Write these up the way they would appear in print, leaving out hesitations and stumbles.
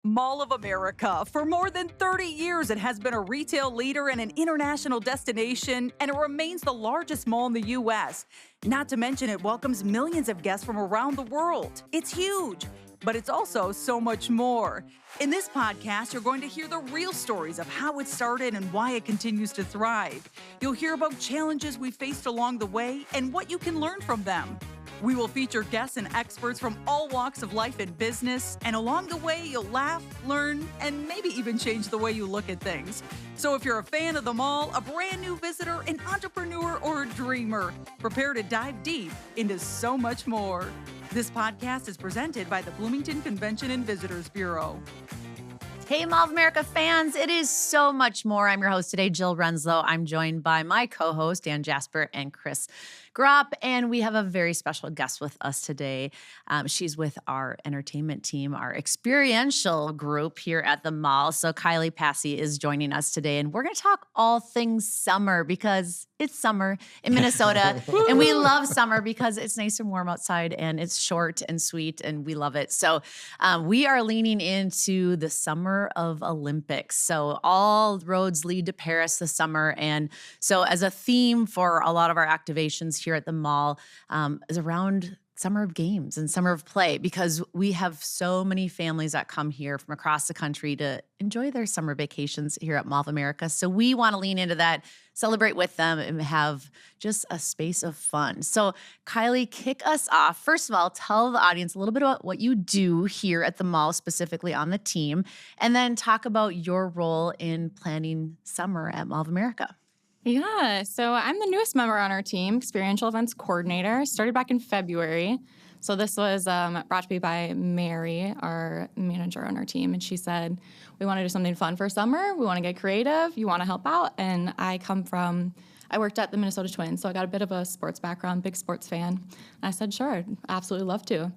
Mall of America. For more than 30 years, it has been a retail leader and an international destination, and it remains the largest mall in the U.S. Not to mention, it welcomes millions of guests from around the world. It's huge, but it's also so much more. In this podcast, you're going to hear the real stories of how it started and why it continues to thrive. You'll hear about challenges we faced along the way and what you can learn from them. We will feature guests and experts from all walks of life and business, and along the way, you'll laugh, learn, and maybe even change the way you look at things. So if you're a fan of the mall, a brand new visitor, an entrepreneur, or a dreamer, prepare to dive deep into so much more. This podcast is presented by the Bloomington Convention and Visitors Bureau. Hey, Mall of America fans, it is so much more. I'm your host today, Jill Renslow. I'm joined by my co-host, Dan Jasper and Chris Gropp, and we have a very special guest with us today. She's with our entertainment team, our experiential group here at the mall. So Kylie Passe is joining us today, and we're going to talk all things summer because it's summer in Minnesota, and we love summer because it's nice and warm outside, and it's short and sweet, and we love it. So we are leaning into the summer of Olympics. So all roads lead to Paris this summer, and so as a theme for a lot of our activations here at the mall is around summer of games and summer of play, because we have so many families that come here from across the country to enjoy their summer vacations here at Mall of America. So we want to lean into that, celebrate with them, and have just a space of fun. So Kylie, kick us off. First of all, tell the audience a little bit about what you do here at the mall, specifically on the team, and then talk about your role in planning summer at Mall of America. Yeah, so I'm the newest member on our team, experiential events coordinator. Started back in February. So this was brought to me by Mary, our manager on our team, and she said, we want to do something fun for summer. We want to get creative. You want to help out? And I worked at the Minnesota Twins, so I got a bit of a sports background, big sports fan. And I said, sure, I'd absolutely love to.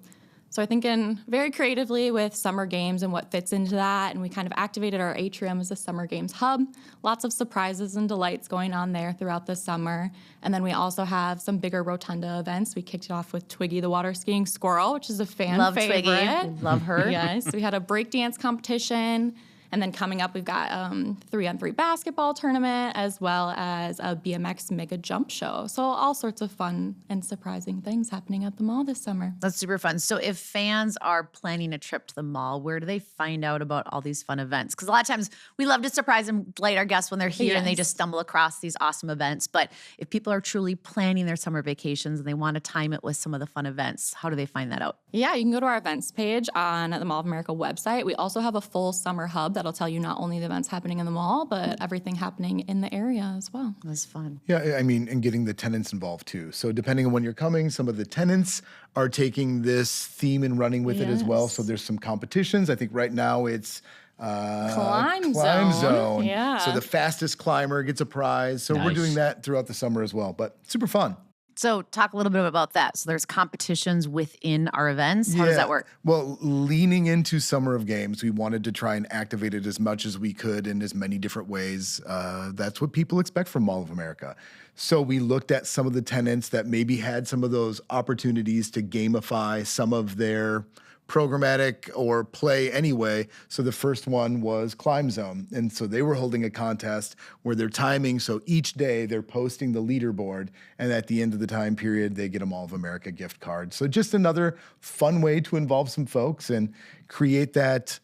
So I think in very creatively with summer games and what fits into that, and we kind of activated our Atrium as a summer games hub. Lots of surprises and delights going on there throughout the summer. And then we also have some bigger rotunda events. We kicked it off with Twiggy the water skiing squirrel, which is a fan favorite. Twiggy. Love her. Yes, we had a breakdance competition. And then coming up, we've got 3-on-3 basketball tournament, as well as a BMX mega jump show. So all sorts of fun and surprising things happening at the mall this summer. That's super fun. So if fans are planning a trip to the mall, where do they find out about all these fun events? Because a lot of times we love to surprise and delight our guests when they're here and they just stumble across these awesome events. But if people are truly planning their summer vacations and they want to time it with some of the fun events, how do they find that out? Yeah, you can go to our events page on the Mall of America website. We also have a full summer hub that'll tell you not only the events happening in the mall, but everything happening in the area as well. That's fun. Yeah, I mean, and getting the tenants involved too. So depending on when you're coming, some of the tenants are taking this theme and running with it as well. So there's some competitions. I think right now it's Climb zone. Yeah. So the fastest climber gets a prize. So we're doing that throughout the summer as well, but super fun. So talk a little bit about that. So there's competitions within our events. How does that work? Well, leaning into Summer of Games, we wanted to try and activate it as much as we could in as many different ways. That's what people expect from Mall of America. So we looked at some of the tenants that maybe had some of those opportunities to gamify some of their programmatic or play anyway. So the first one was Climb Zone. And so they were holding a contest where they're timing. So each day they're posting the leaderboard. And at the end of the time period, they get a Mall of America gift card. So just another fun way to involve some folks and create that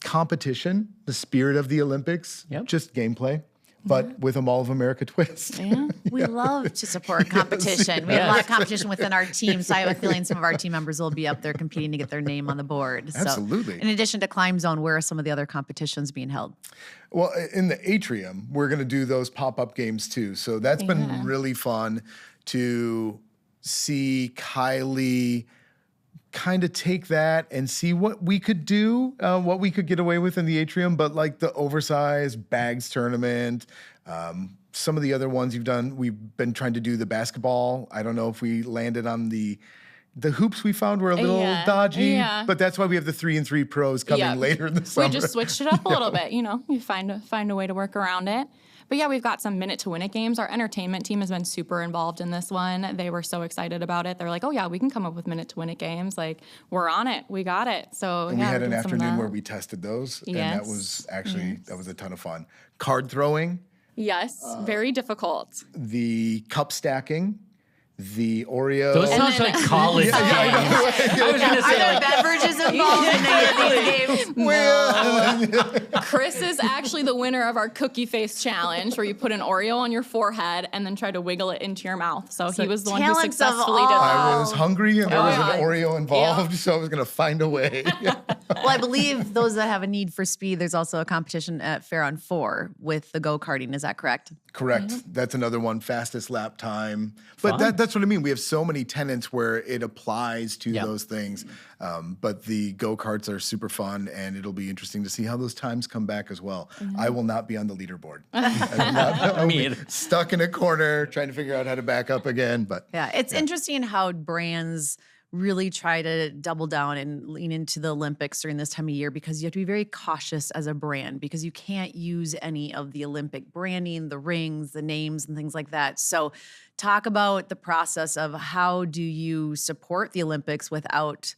competition, the spirit of the Olympics, just gameplay. But with a Mall of America twist. Yeah, we love to support competition. We have a lot of competition within our team, so I have a feeling some of our team members will be up there competing to get their name on the board. Absolutely. So, in addition to Climb Zone, where are some of the other competitions being held? Well, in the Atrium, we're going to do those pop-up games too. So that's been really fun to see Kylie kind of take that and see what we could do, what we could get away with in the Atrium, but like the oversized bags tournament, some of the other ones you've done, we've been trying to do the basketball. I don't know if we landed on the The hoops we found were a little dodgy, but that's why we have the 3-in-3 pros coming later in the summer. We just switched it up a little bit. You find a way to work around it. But yeah, we've got some minute to win it games. Our entertainment team has been super involved in this one. They were so excited about it. They're like, oh yeah, we can come up with minute to win it games. Like, we're on it. We got it. So and we had an afternoon where we tested those. And that was actually, that was a ton of fun. Card throwing. Yes, very difficult. The cup stacking. The Oreo. Those sounds like college games. I was going to say, Are there beverages involved in any of these games? No. Chris is actually the winner of our cookie face challenge, where you put an Oreo on your forehead and then try to wiggle it into your mouth. So he was the one who successfully did that. I was hungry and there was an Oreo involved, so I was going to find a way. Well, I believe those that have a need for speed, there's also a competition at Fair on 4 with the go-karting. Is that correct? Correct. That's another one, fastest lap time. But that's what I mean. We have so many tenets where it applies to those things. But the go-karts are super fun, and it'll be interesting to see how those times come back as well. I will not be on the leaderboard. I'll be stuck in a corner trying to figure out how to back up again. But yeah, it's interesting how brands really try to double down and lean into the Olympics during this time of year, because you have to be very cautious as a brand, because you can't use any of the Olympic branding, the rings, the names, and things like that. So talk about the process of how do you support the Olympics without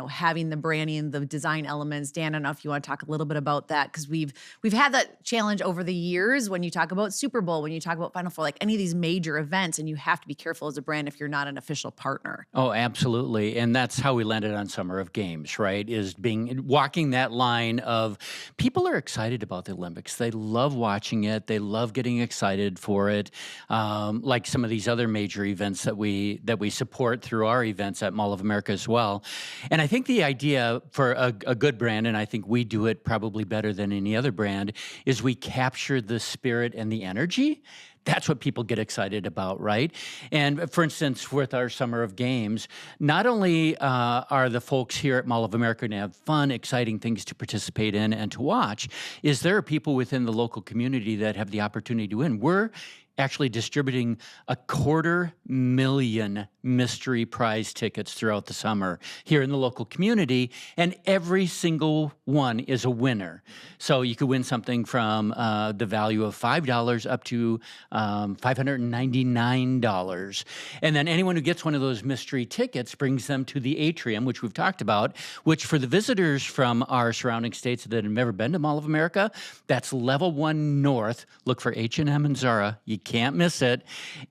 having the branding, the design elements. Dan, I don't know if you want to talk a little bit about that, because we've had that challenge over the years when you talk about Super Bowl, when you talk about Final Four, like any of these major events, and you have to be careful as a brand if you're not an official partner. Oh, absolutely. And that's how we landed on Summer of Games, right? Is walking that line of people are excited about the Olympics. They love watching it. They love getting excited for it. Like some of these other major events that we support through our events at Mall of America as well. And I think the idea for a good brand, and I think we do it probably better than any other brand, is we capture the spirit and the energy. That's what people get excited about, right? And for instance, with our Summer of Games, not only are the folks here at Mall of America going to have fun, exciting things to participate in and to watch, is there are people within the local community that have the opportunity to win. We're actually distributing 250,000 mystery prize tickets throughout the summer here in the local community, and every single one is a winner. So you could win something from the value of $5 up to $599. And then anyone who gets one of those mystery tickets brings them to the Atrium, which we've talked about, which for the visitors from our surrounding states that have never been to Mall of America, that's level 1 north. Look for H&M and Zara. You can't miss it.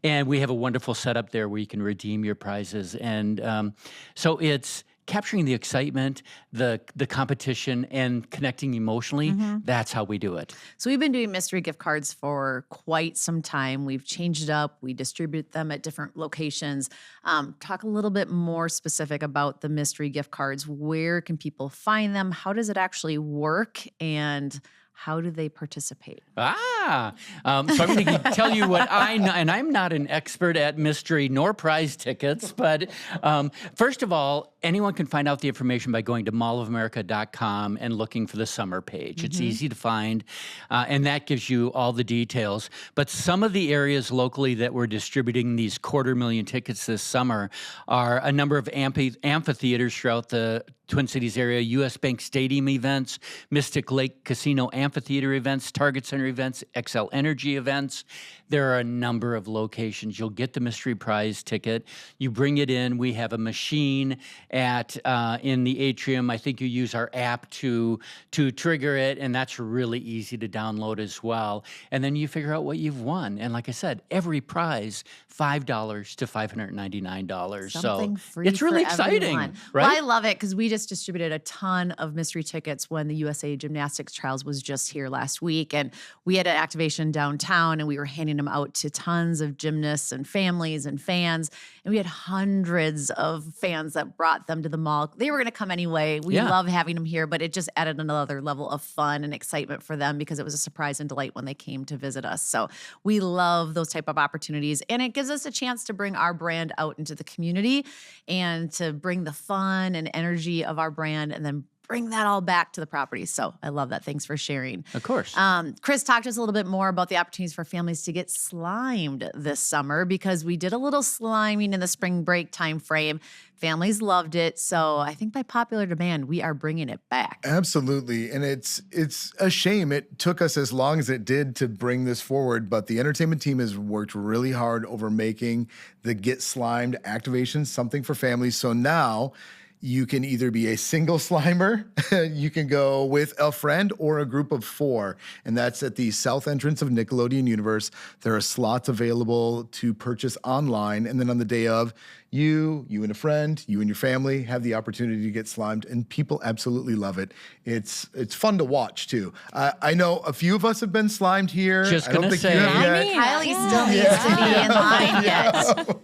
And we have a wonderful setup there where you can redeem your prizes. And so it's capturing the excitement, the competition, and connecting emotionally. That's how we do it. So we've been doing mystery gift cards for quite some time. We've changed it up. We distribute them at different locations. Talk a little bit more specific about the mystery gift cards. Where can people find them? How does it actually work? And how do they participate? So I'm going to tell you what I know, and I'm not an expert at mystery nor prize tickets, but first of all, anyone can find out the information by going to mallofamerica.com and looking for the summer page. It's easy to find, and that gives you all the details. But some of the areas locally that we're distributing these 250,000 tickets this summer are a number of amphitheaters throughout the Twin Cities area, U.S. Bank Stadium events, Mystic Lake Casino Amphitheater events, Target Center events, XL Energy events. There are a number of locations. You'll get the mystery prize ticket. You bring it in. We have a machine in the Atrium. I think you use our app to trigger it, and that's really easy to download as well. And then you figure out what you've won. And like I said, every prize, $5 to $599. Something so free it's really for exciting, everyone. right? Well, I love it because we just distributed a ton of mystery tickets when the USA Gymnastics Trials was just here last week. And we had an activation downtown, and we were handing them out to tons of gymnasts and families and fans. And we had hundreds of fans that brought them to the mall. They were going to come anyway. We love having them here, but it just added another level of fun and excitement for them because it was a surprise and delight when they came to visit us. So we love those type of opportunities. And it gives us a chance to bring our brand out into the community and to bring the fun and energy of our brand and then bring that all back to the property. So I love that. Thanks for sharing. Of course. Chris, talk to us a little bit more about the opportunities for families to get slimed this summer, because we did a little sliming in the spring break time frame. Families loved it. So I think by popular demand, we are bringing it back. Absolutely. And it's a shame it took us as long as it did to bring this forward, but the entertainment team has worked really hard over making the Get Slimed activation something for families. So now you can either be a single slimer, you can go with a friend, or a group of 4. And that's at the south entrance of Nickelodeon Universe. There are slots available to purchase online. And then on the day of, you and a friend, you and your family have the opportunity to get slimed, and people absolutely love it. It's fun to watch too. I know a few of us have been slimed here. Just I don't gonna think say. you have yet. Kylie still needs to be in line yet.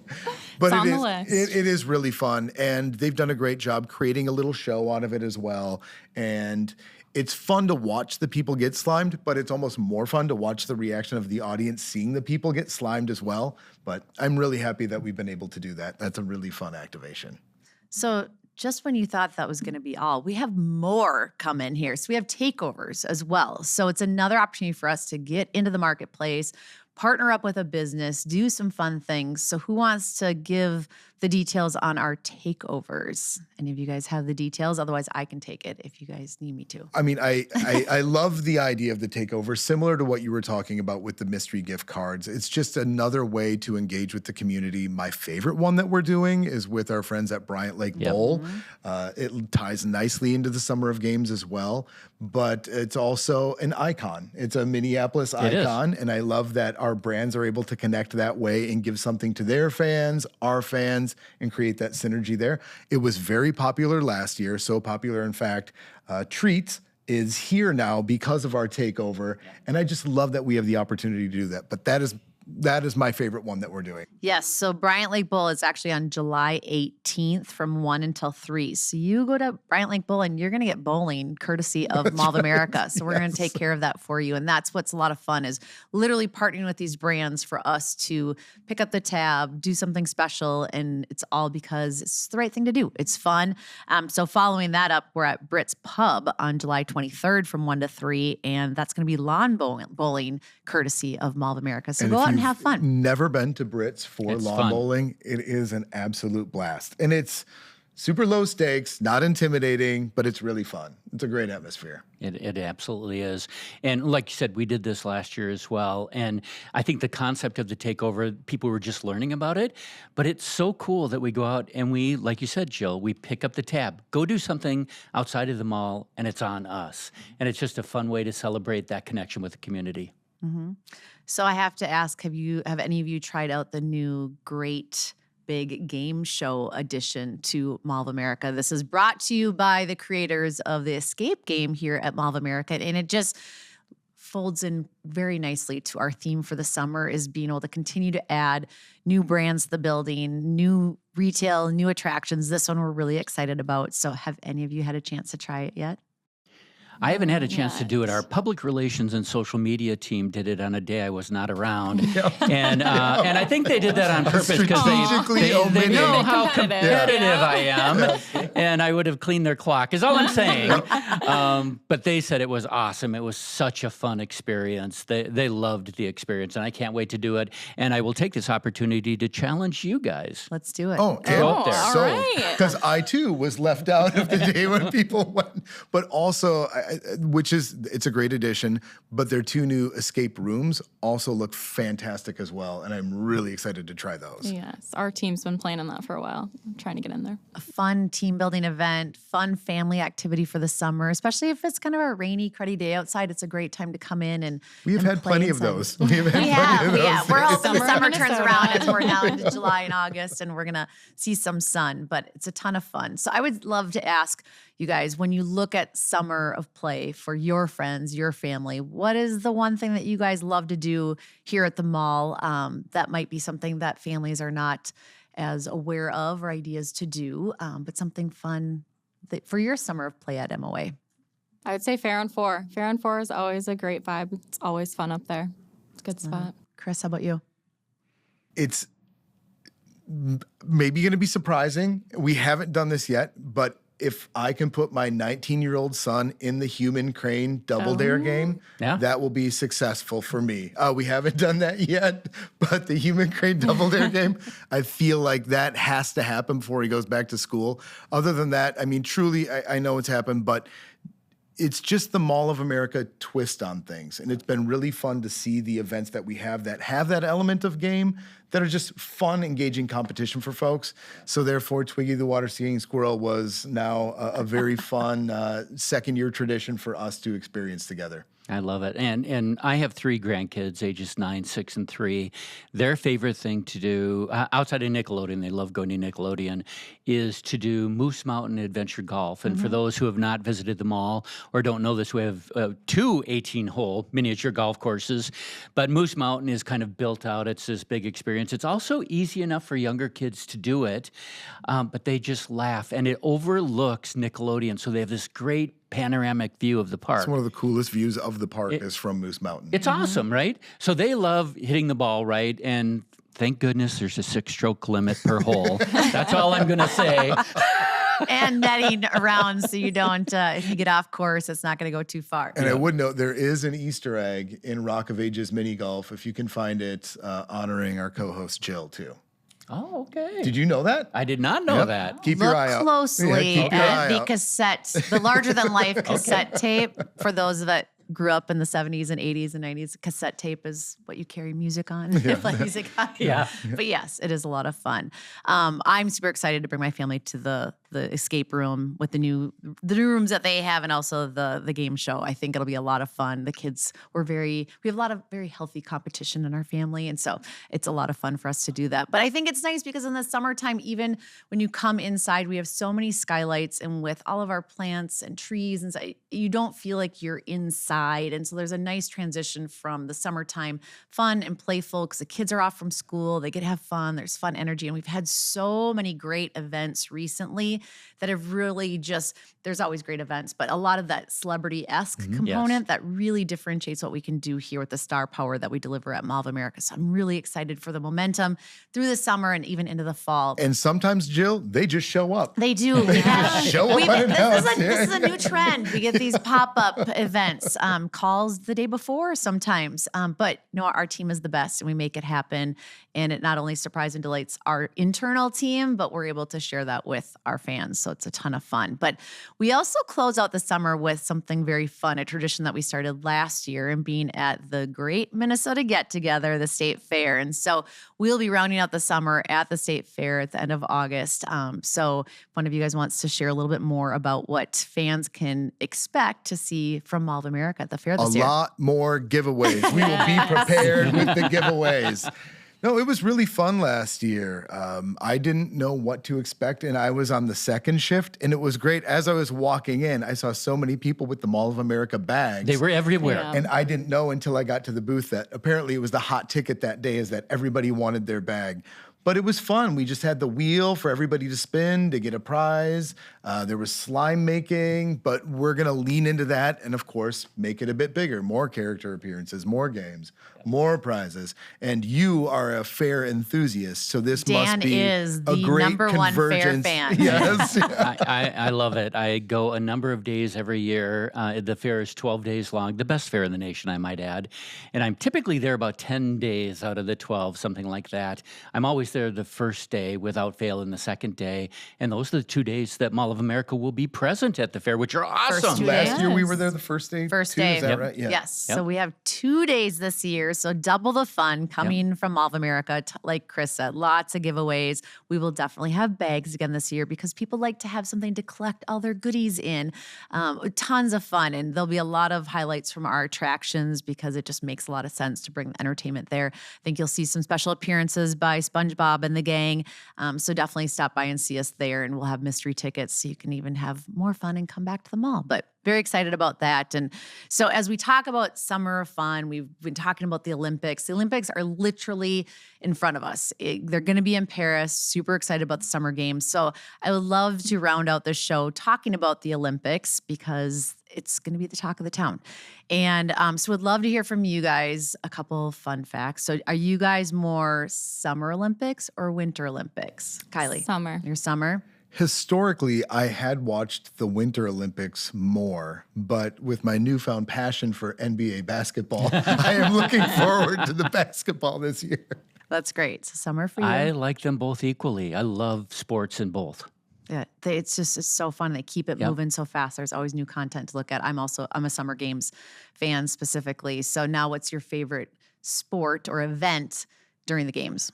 But It's on the list. it is really fun, and they've done a great job creating a little show out of it as well. And it's fun to watch the people get slimed, but it's almost more fun to watch the reaction of the audience seeing the people get slimed as well. But I'm really happy that we've been able to do that. That's a really fun activation. So just when you thought that was going to be all, we have more come in here. So we have takeovers as well. So it's another opportunity for us to get into the marketplace, partner up with a business, do some fun things. So who wants to give the details on our takeovers? Any of you guys have the details? Otherwise, I can take it if you guys need me to. I mean, I love the idea of the takeover, similar to what you were talking about with the mystery gift cards. It's just another way to engage with the community. My favorite one that we're doing is with our friends at Bryant Lake Bowl. It ties nicely into the Summer of Games as well, but it's also an icon. It's a Minneapolis icon, and I love that our brands are able to connect that way and give something to their fans, our fans, and create that synergy there. It was very popular last year, so popular, in fact, Treats is here now because of our takeover, and I just love that we have the opportunity to do that. But that is my favorite one that we're doing. Yes. So Bryant Lake Bowl is actually on July 18th from 1 until 3. So you go to Bryant Lake Bowl and you're going to get bowling courtesy of Mall of America. So we're going to take care of that for you. And that's what's a lot of fun, is literally partnering with these brands for us to pick up the tab, do something special. And it's all because it's the right thing to do. It's fun. So following that up, we're at Britt's Pub on July 23rd from 1 to 3. And that's going to be lawn bowling courtesy of Mall of America. So go out and have fun. Never been to Brits for It's lawn fun. bowling. It is an absolute blast. And it's super low stakes, not intimidating, but it's really fun. It's a great atmosphere. It absolutely is. And like you said, we did this last year as well. And I think the concept of the takeover, people were just learning about it. But it's so cool that we go out and we, like you said, Jill, we pick up the tab, go do something outside of the mall, and it's on us. And it's just a fun way to celebrate that connection with the community. Mm-hmm. So I have to ask, have any of you tried out the new great big game show addition to Mall of America? This is brought to you by the creators of the Escape game here at Mall of America, and it just folds in very nicely to our theme for the summer, is being able to continue to add new brands to the building, new retail, new attractions. This one we're really excited about. So have any of you had a chance to try it yet? I haven't had a chance to do it. Our public relations and social media team did it on a day I was not around, and I think they did that on purpose because they know how competitive I am, and I would have cleaned their clock. Is all I'm saying. But they said it was awesome. It was such a fun experience. They loved the experience, and I can't wait to do it. And I will take this opportunity to challenge you guys. Let's do it. Oh, and Go up there. so, all right. because I too was left out of the day when people went, but also, it's a great addition, but their 2 new escape rooms also look fantastic as well, and I'm really excited to try those. Yes, our team's been planning that for a while, trying to get in there. A fun team building event, fun family activity for the summer, especially if it's kind of a rainy, cruddy day outside. It's a great time to come in and We've and had play plenty of inside. those. We have had plenty of those. We're hoping the Summer summer in turns Minnesota. around as we're now into July and August, and we're gonna see some sun. But it's a ton of fun. So I would love to ask you guys, when you look at summer of play for your friends, your family, what is the one thing that you guys love to do here at the mall that might be something that families are not as aware of or ideas to do, but something fun for your summer of play at MOA? I would say Fair on 4. Fair on 4 is always a great vibe. It's always fun up there. It's a good spot. Chris, how about you? It's maybe going to be surprising. We haven't done this yet, but if I can put my 19-year-old son in the human crane double dare game, that will be successful for me. We haven't done that yet, but the human crane double dare game, I feel like that has to happen before he goes back to school. Other than that, I mean, truly, I know it's happened, but it's just the Mall of America twist on things. And it's been really fun to see the events that we have that element of game that are just fun, engaging competition for folks. So therefore, Twiggy the water skiing squirrel was now a very fun second-year tradition for us to experience together. I love it. And I have 3 grandkids, ages 9, 6, and 3. Their favorite thing to do, outside of Nickelodeon, they love going to Nickelodeon, is to do Moose Mountain Adventure Golf. And for those who have not visited the mall or don't know this, we have 2 18-hole miniature golf courses. But Moose Mountain is kind of built out. It's this big experience. It's also easy enough for younger kids to do it, but they just laugh. And it overlooks Nickelodeon, so they have this great panoramic view of the park. It's one of the coolest views of the park is from Moose Mountain. It's awesome, right? So they love hitting the ball, right? And thank goodness there's a 6-stroke limit per hole. That's all I'm going to say. And netting around so you don't, if you get off course, it's not going to go too far. And I would note there is an Easter egg in Rock of Ages mini golf, if you can find it, honoring our co-host Jill too. Oh, okay. Did you know that? I did not know that. Keep your eye Look out. closely Keep your eye at the out. cassette, the larger-than-life cassette tape. For those that grew up in the 70s and 80s and 90s, cassette tape is what you carry music on. Play music on. Yeah. But yes, it is a lot of fun. I'm super excited to bring my family to the escape room with the new rooms that they have, and also the game show. I think it'll be a lot of fun. The kids we have a lot of very healthy competition in our family, and so it's a lot of fun for us to do that. But I think it's nice because in the summertime, even when you come inside, we have so many skylights, and with all of our plants and trees and you don't feel like you're inside. And so there's a nice transition from the summertime fun and playful because the kids are off from school, they get to have fun, there's fun energy, and we've had so many great events recently that have really there's always great events, but a lot of that celebrity-esque component that really differentiates what we can do here with the star power that we deliver at Mall of America. So I'm really excited for the momentum through the summer and even into the fall. And sometimes, Jill, they just show up. They do. We have, show up unannounced. this is a new trend. We get these pop-up events, calls the day before sometimes. But no, our team is the best and we make it happen. And it not only surprises and delights our internal team, but we're able to share that with our fans. So it's a ton of fun. But we also close out the summer with something very fun, a tradition that we started last year and being at the Great Minnesota Get Together, the State Fair. And so we'll be rounding out the summer at the State Fair at the end of August. So if one of you guys wants to share a little bit more about what fans can expect to see from Mall of America at the fair this year. A lot more giveaways. We will be prepared with the giveaways. No, it was really fun last year. I didn't know what to expect, and I was on the second shift, and it was great. As I was walking in, I saw so many people with the Mall of America bags. They were everywhere. Yeah. And I didn't know until I got to the booth that apparently it was the hot ticket that day is that everybody wanted their bag. But it was fun. We just had the wheel for everybody to spin to get a prize. There was slime making, but we're going to lean into that and, of course, make it a bit bigger. More character appearances, more games, more prizes. And you are a fair enthusiast, so this Dan must be is a the great number one fair convergence. fan. Yes. I love it. I go a number of days every year. The fair is 12 days long, the best fair in the nation, I might add. And I'm typically there about 10 days out of the 12, something like that. I'm always there the first day without fail and the second day. And those are the 2 days that Mall of America will be present at the fair, which are awesome. 2 Last year we days. were there the first day. First too, day. Is that Yep. right? Yeah. Yes. Yep. So we have 2 days this year. So double the fun coming from Mall of America. Like Chris said, lots of giveaways. We will definitely have bags again this year because people like to have something to collect all their goodies in. Tons of fun. And there'll be a lot of highlights from our attractions because it just makes a lot of sense to bring the entertainment there. I think you'll see some special appearances by SpongeBob and the gang. So definitely stop by and see us there, and we'll have mystery tickets so you can even have more fun and come back to the mall. But very excited about that. And so as we talk about summer of fun, we've been talking about the Olympics. The Olympics are literally in front of us. They're going to be in Paris. Super excited about the Summer Games. So I would love to round out the show talking about the Olympics because it's going to be the talk of the town. And so would love to hear from you guys a couple fun facts. So are you guys more Summer Olympics or Winter Olympics? Kylie? Summer. You're summer? Historically, I had watched the Winter Olympics more, but with my newfound passion for NBA basketball, I am looking forward to the basketball this year. That's great. It's a summer for you. I like them both equally. I love sports in both. Yeah, it's so fun. They keep it Yep. moving so fast. There's always new content to look at. I'm a Summer Games fan specifically. So now what's your favorite sport or event during the games?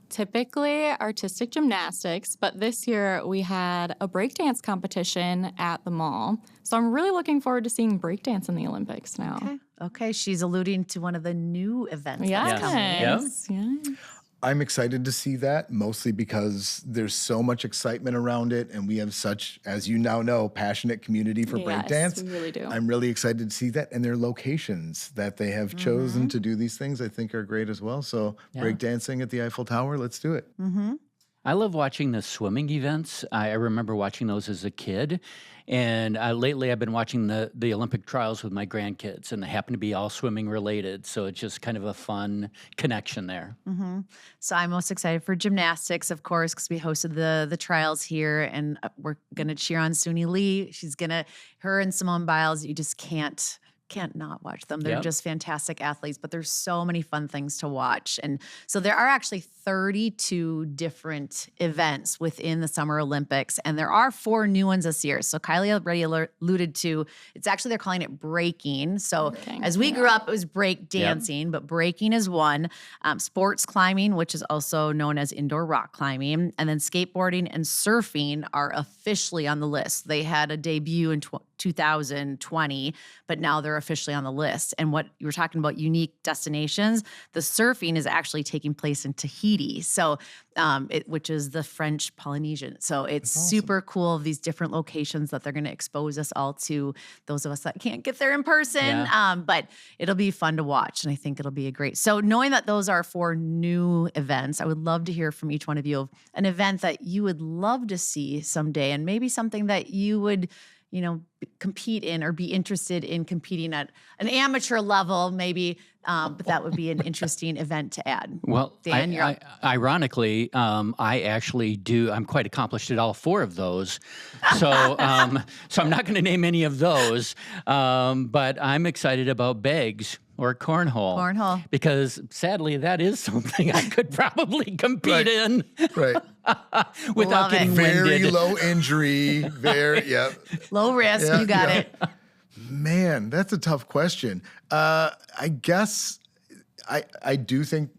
Typically artistic gymnastics, but this year we had a breakdance competition at the mall. So I'm really looking forward to seeing breakdance in the Olympics now. Okay. She's alluding to one of the new events Yes. that's coming. Yes. I'm excited to see that, mostly because there's so much excitement around it, and we have such, as you now know, passionate community for breakdance. Yes, we really do. I'm really excited to see that, and their locations that they have chosen to do these things, I think, are great as well. So breakdancing at the Eiffel Tower, let's do it. I love watching the swimming events. I remember watching those as a kid. And lately I've been watching the Olympic trials with my grandkids, and they happen to be all swimming related. So it's just kind of a fun connection there. So I'm most excited for gymnastics, of course, because we hosted the trials here, and we're gonna cheer on Suni Lee. Her and Simone Biles, you just can't not watch them. They're just fantastic athletes, but there's so many fun things to watch. And so there are actually 32 different events within the Summer Olympics, and there are 4 new ones this year. So Kylie already alluded to, they're calling it breaking. So as we grew up, it was break dancing, but breaking is one. Sports climbing, which is also known as indoor rock climbing, and then skateboarding and surfing are officially on the list. They had a debut in 2020, but now they're officially on the list. And what you were talking about, unique destinations, the surfing is actually taking place in Tahiti, so which is the French Polynesian. So it's super cool, these different locations that they're going to expose us all to, those of us that can't get there in person. But it'll be fun to watch, and I think it'll be a great. So knowing that those are 4 new events, I would love to hear from each one of you of an event that you would love to see someday, and maybe something that you would compete in or be interested in competing at an amateur level, maybe, but that would be an interesting event to add. Well, Dan, ironically, I actually do. I'm quite accomplished at all 4 of those. So, so I'm not going to name any of those, but I'm excited about bags or cornhole. Because sadly, that is something I could probably compete in. Right. Without getting very winded. low injury, Low risk, you got it. Man, that's a tough question. I guess I do think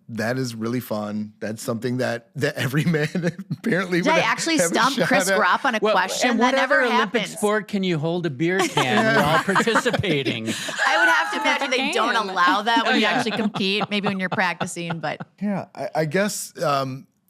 that is really fun. That's something that every man apparently would Did I actually have a stump shot Chris at. Gropp on a question? And That never whatever Olympic happens. sport can you hold a beer can while participating? I would have to imagine they don't game. allow that when you actually compete, maybe when you're practicing, but Yeah, I guess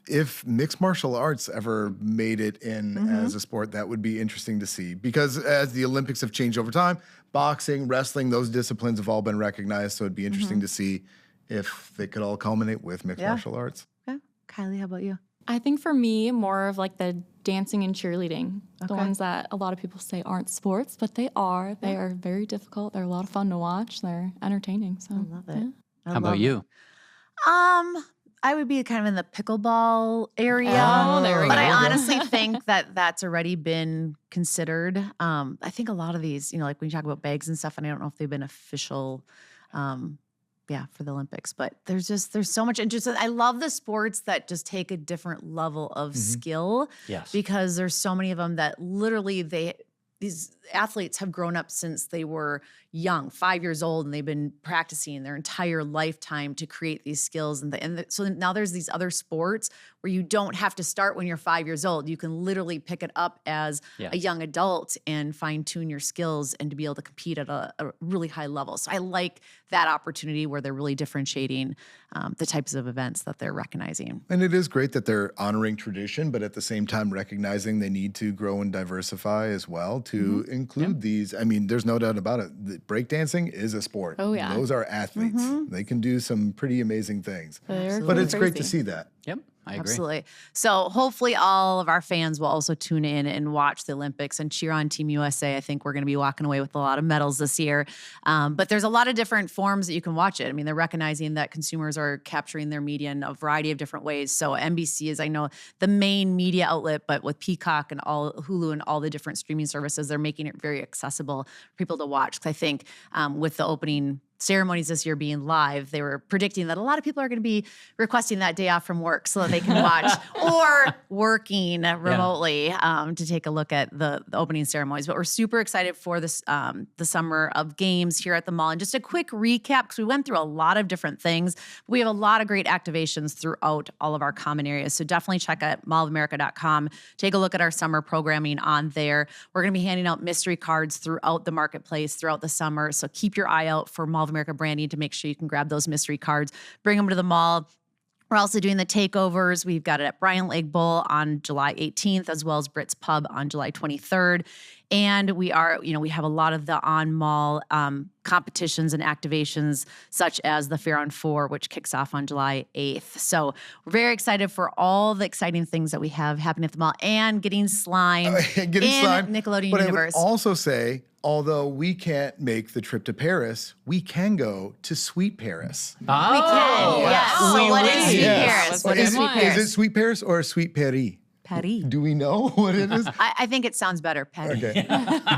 if mixed martial arts ever made it in as a sport, that would be interesting to see. Because as the Olympics have changed over time, boxing, wrestling, those disciplines have all been recognized. So it'd be interesting to see if they could all culminate with mixed martial arts. yeah. Kylie, how about you? I think for me, more of like the dancing and cheerleading, the Okay. ones that a lot of people say aren't sports, but they are. They are very difficult. They're a lot of fun to watch. They're entertaining. So I love it. How about you? I would be kind of in the pickleball area. Oh, there we but go. I honestly think that that's already been considered. I think a lot of these, like when you talk about bags and stuff, and I don't know if they've been official, for the Olympics, but there's so much interest. I love the sports that just take a different level of skill. Yes. Because there's so many of them that literally these athletes have grown up since they were young, 5 years old, and they've been practicing their entire lifetime to create these skills. So now there's these other sports where you don't have to start when you're 5 years old. You can literally pick it up as a young adult and fine tune your skills and to be able to compete at a really high level. So I like that opportunity where they're really differentiating the types of events that they're recognizing. And it is great that they're honoring tradition, but at the same time recognizing they need to grow and diversify as well to include these. I mean, there's no doubt about it. Breakdancing is a sport. Oh, yeah. Those are athletes. They can do some pretty amazing things. They're But it's great to crazy. see that. Yep. I agree. Absolutely. So hopefully all of our fans will also tune in and watch the Olympics and cheer on Team USA. I think we're going to be walking away with a lot of medals this year. But there's a lot of different forms that you can watch it. I mean, they're recognizing that consumers are capturing their media in a variety of different ways. So NBC is, I know, the main media outlet, but with Peacock and all Hulu and all the different streaming services, they're making it very accessible for people to watch. 'Cause I think with the opening ceremonies this year being live, they were predicting that a lot of people are going to be requesting that day off from work so that they can watch or working remotely to take a look at the opening ceremonies. But we're super excited for this the summer of games here at the mall. And just a quick recap, because we went through a lot of different things. We have a lot of great activations throughout all of our common areas. So definitely check out mallofamerica.com. Take a look at our summer programming on there. We're going to be handing out mystery cards throughout the marketplace throughout the summer. So keep your eye out for Mall of America branding to make sure you can grab those mystery cards, bring them to the mall. We're also doing the takeovers. We've got it at Bryant Lake Bowl on July 18th, as well as Britt's Pub on July 23rd. And we have a lot of the on-mall competitions and activations, such as the Fair on 4, which kicks off on July 8th. So we're very excited for all the exciting things that we have happening at the mall and getting slime Nickelodeon but Universe. I would also say, although we can't make the trip to Paris, we can go to Sweet Paris. We can, yes. So what is Sweet Paris? What is Sweet Paris? Is it Sweet Paris or Sweet Paris? Paris. Do we know what it is? I think it sounds better, Paris. Okay.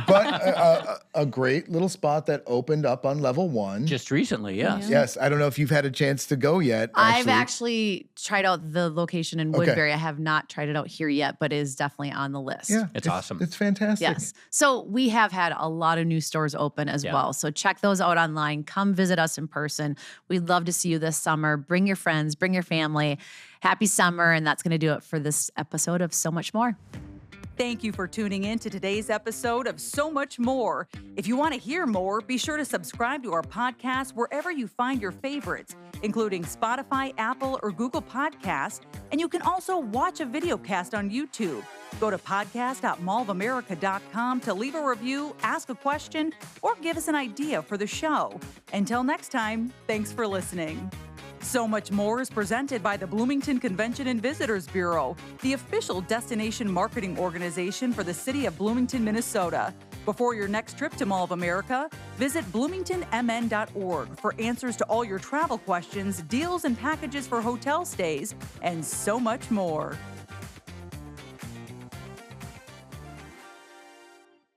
But a great little spot that opened up on level 1. Just recently, yes. Yes. I don't know if you've had a chance to go yet. I've actually tried out the location in Woodbury. I have not tried it out here yet, but it is definitely on the list. Yeah. It's awesome. It's fantastic. Yes. So we have had a lot of new stores open as well. So check those out online. Come visit us in person. We'd love to see you this summer. Bring your friends, bring your family. Happy summer. And that's going to do it for this episode of So Much More. Thank you for tuning in to today's episode of So Much More. If you want to hear more, be sure to subscribe to our podcast wherever you find your favorites, including Spotify, Apple, or Google Podcasts. And you can also watch a video cast on YouTube. Go to podcast.mallofamerica.com to leave a review, ask a question, or give us an idea for the show. Until next time, thanks for listening. So Much More is presented by the Bloomington Convention and Visitors Bureau, the official destination marketing organization for the city of Bloomington, Minnesota. Before your next trip to Mall of America, visit bloomingtonmn.org for answers to all your travel questions, deals and packages for hotel stays, and so much more.